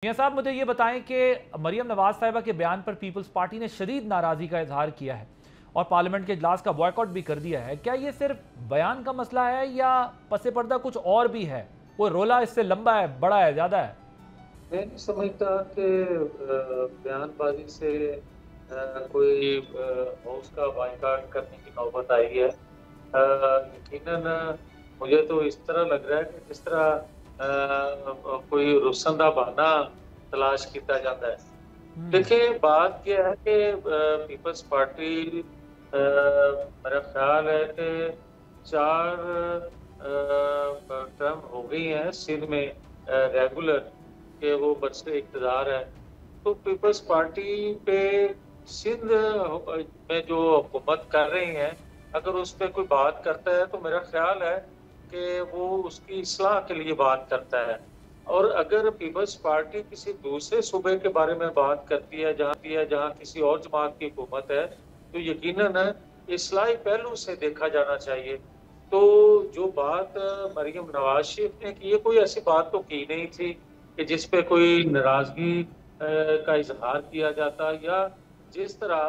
मियां साहब, मुझे ये बताएं कि मरियम नवाज साहिबा के बयान पर पीपल्स पार्टी ने शदीद नाराजगी का इजहार किया है और पार्लियामेंट के इजलास का बॉयकॉट भी कर दिया है। क्या ये सिर्फ बयान का मसला है या पसे पर्दा कुछ और भी है? वो रोला इससे लंबा है, बड़ा है, ज्यादा है? मैं नहीं समझता कि बयानबाजी से कोई हाउस का बायकॉट करने की नौबत आई है। यकीनन मुझे तो इस तरह लग रहा है कि जिस तरह कोई रुस्सन दा बहाना तलाश किया जाता है। देखिए, बात यह है कि पीपल्स पार्टी मेरा ख्याल है कि 4 टर्म हो गई हैं सिंध में रेगुलर कि वो बरसर इक़्तिदार है। तो पीपल्स पार्टी पे सिंध में जो हुकूमत कर रही हैं, अगर उस पे कोई बात करता है तो मेरा ख्याल है कि वो उसकी इस्लाह के लिए बात करता है। और अगर पीपल्स पार्टी किसी दूसरे सूबे के बारे में बात करती है जहाँ किसी और जमात की हुकूमत है, तो यकीनन इस्लाही पहलू से देखा जाना चाहिए। तो जो बात मरियम नवाज शरीफ ने की है, कोई ऐसी बात तो की नहीं थी कि जिस पे कोई नाराजगी का इजहार किया जाता, या जिस तरह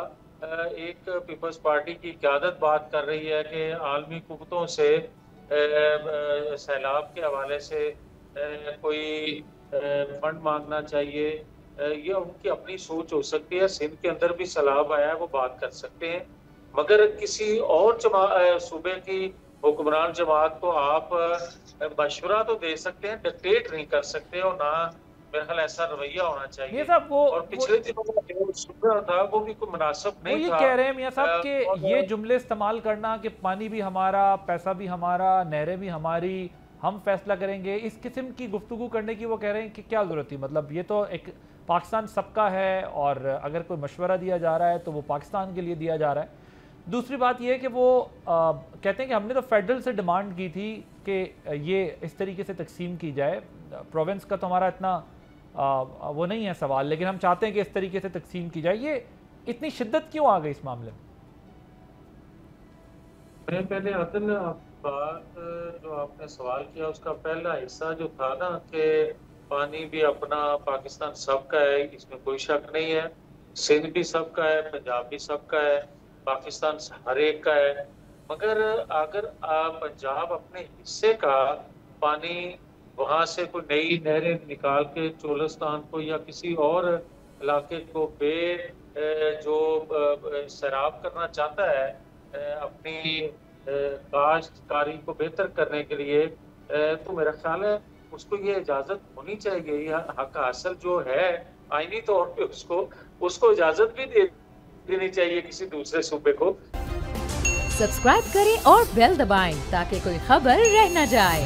एक पीपल्स पार्टी की क़यादत बात कर रही है कि आलमी कुव्वतों से सैलाब के हवाले से कोई फंड मांगना चाहिए। ये उनकी अपनी सोच हो सकती है। सिंध के अंदर भी सैलाब आया है, वो बात कर सकते हैं, मगर किसी और सूबे की हुक्मरान जमात को आप मशवरा तो दे सकते हैं, डिक्टेट नहीं कर सकते। और ना मेरे ख्याल ऐसा रवैया होना मियां चाहिए। साहब, और पिछले दिनों में जो सुन रहा था वो भी कोई मुनासिब वो नहीं ये था। कह रहे हैं मियां साहब कि ये और जुमले इस्तेमाल करना कि पानी भी हमारा, पैसा भी हमारा, नहरें भी हमारी, हम फैसला करेंगे, इस किस्म की गुफ्तगू करने की वो कह रहे हैं कि क्या ज़रूरत थी? मतलब ये तो एक पाकिस्तान सबका है और अगर कोई मशवरा दिया जा रहा है तो वो पाकिस्तान के लिए दिया जा रहा है। दूसरी बात ये है कि वो कहते हैं कि हमने तो फेडरल से डिमांड की थी कि ये इस तरीके से तकसीम की जाए। प्रोविंस का तो हमारा इतना वो नहीं है सवाल, लेकिन हम चाहते हैं कि इस तरीके से तकसीम की जाए। ये इतनी शिद्दत क्यों आ गई इस मामले में? मैं पहले आदन बात जो आपने सवाल किया उसका पहला हिस्सा जो था ना कि पानी भी अपना, पाकिस्तान सबका है, इसमें कोई शक नहीं है। सिंध भी सबका है, पंजाब भी सबका है, पाकिस्तान हर एक का है। मगर अगर पंजाब अपने हिस्से का पानी वहां से कोई नई नहरें निकाल के चोलिस्तान को या किसी और इलाके को जो सैराब करना चाहता है अपनी काश्तकारी को बेहतर करने के लिए, तो मेरा ख्याल है उसको ये इजाजत होनी चाहिए। यह हक हासिल जो है आईनी तौर पे उसको उसको इजाजत भी देनी चाहिए किसी दूसरे सूबे को। सब्सक्राइब करें और बेल दबाएं ताकि कोई खबर रह न जाए।